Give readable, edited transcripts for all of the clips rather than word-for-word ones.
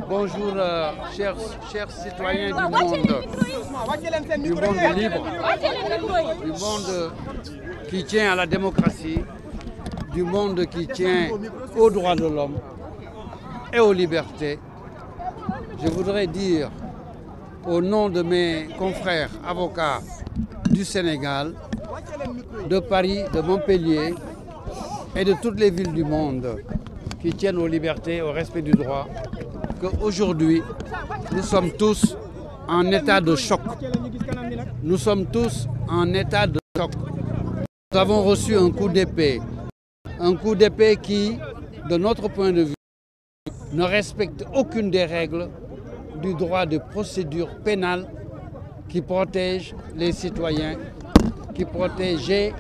Bonjour, chers citoyens du monde libre, du monde qui tient à la démocratie, du monde qui tient aux droits de l'homme et aux libertés. Je voudrais dire, au nom de mes confrères avocats du Sénégal, de Paris, de Montpellier et de toutes les villes du monde qui tiennent aux libertés, au respect du droit, qu'aujourd'hui, nous sommes tous en état de choc. Nous sommes tous en état de choc. Nous avons reçu un coup d'épée qui, de notre point de vue, ne respecte aucune des règles du droit de procédure pénale qui protège les citoyens, qui protégeait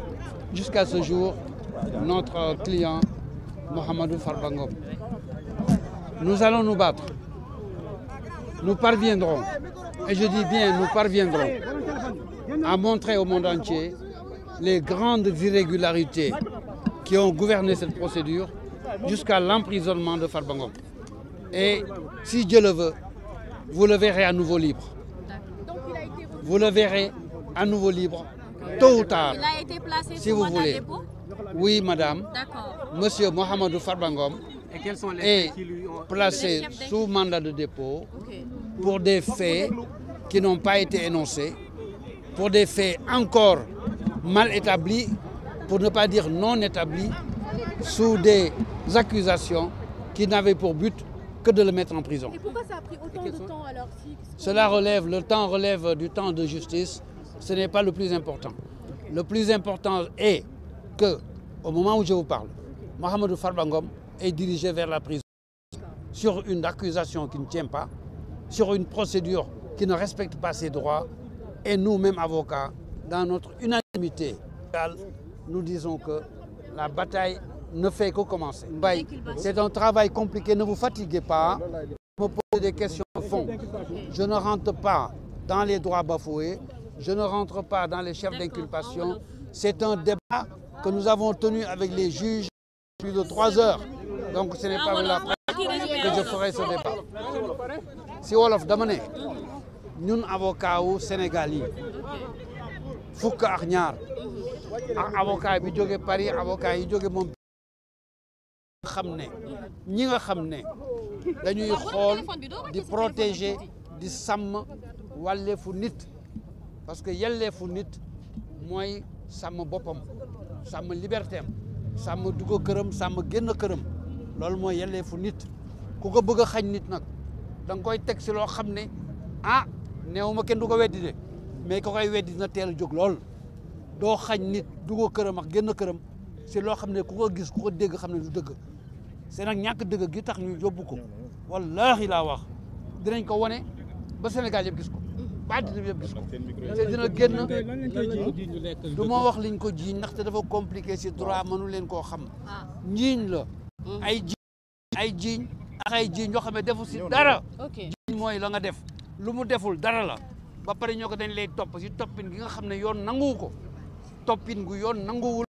jusqu'à ce jour notre client Mohamedou Farba Ngom. Nous allons nous battre. Nous parviendrons, et je dis bien nous parviendrons, à montrer au monde entier les grandes irrégularités qui ont gouverné cette procédure jusqu'à l'emprisonnement de Farba Ngom. Et si Dieu le veut, vous le verrez à nouveau libre. Vous le verrez à nouveau libre, tôt ou tard, il a été placé si vous voulez. Oui, madame. Monsieur Mohamedou Farba Ngom est placé sous mandat de dépôt pour des faits qui n'ont pas été énoncés, pour des faits encore mal établis, pour ne pas dire non établis, sous des accusations qui n'avaient pour but que de le mettre en prison. Et pourquoi ça a pris autant de temps alors? Le temps relève du temps de justice, ce n'est pas le plus important. Le plus important est que, au moment où je vous parle, Mohamedou Farba Ngom est dirigé vers la prison sur une accusation qui ne tient pas, sur une procédure qui ne respecte pas ses droits. Et nous-mêmes avocats, dans notre unanimité, nous disons que la bataille ne fait que commencer. C'est un travail compliqué, ne vous fatiguez pas. Me poser des questions de fond. Je ne rentre pas dans les droits bafoués, je ne rentre pas dans les chefs d'inculpation. C'est un débat que nous avons tenu avec les juges plus de 3 heures. Donc ce n'est pas la première que je ferai ce débat. Si wolof dama ne ñun avocat wu Sénégal yi fukk ak ñaar ak avocat bi jóge Paris, avocat yi jóge moom ñi nga xam ne dañuy xool di protéger di sàmm wàlleefu nit, parce que yelleefu nit mooy sàmm boppam, sàmm liberté am, sàmm dugg këram, sàmm génn këram. Loolu mooy yelleefu nit. Ku ko bëgg a xañ nit nag da nga koy teg si loo xam ne néew ma kenn du ko weddi de, mais ko koy weddi dina teel a jóg lool. Doo xañ nit dugg këram ak génn këram si loo xam ne ku ko gis ku ko dégg xam ne du dëgg. C'est nag ñàkk dëgg gi tax ñu yóbbu ko wallaahi laa wax dinañ ko wane ba Sénégal yëpp gis ko ba àddina bi yëpp gis ko te dina génn. du ma wax liñ ko jiiñ ndaxte dafa compliqué si droit mënu leen koo xam. njiiñ la ay jiiñ yoo xam ne defu si dara. jiiñ mooy la nga def lu mu deful dara la ba pare ñoo ko dañ lay topp si toppin gi nga xam ne yoon nanguwu ko, toppin gu yoon nanguwul.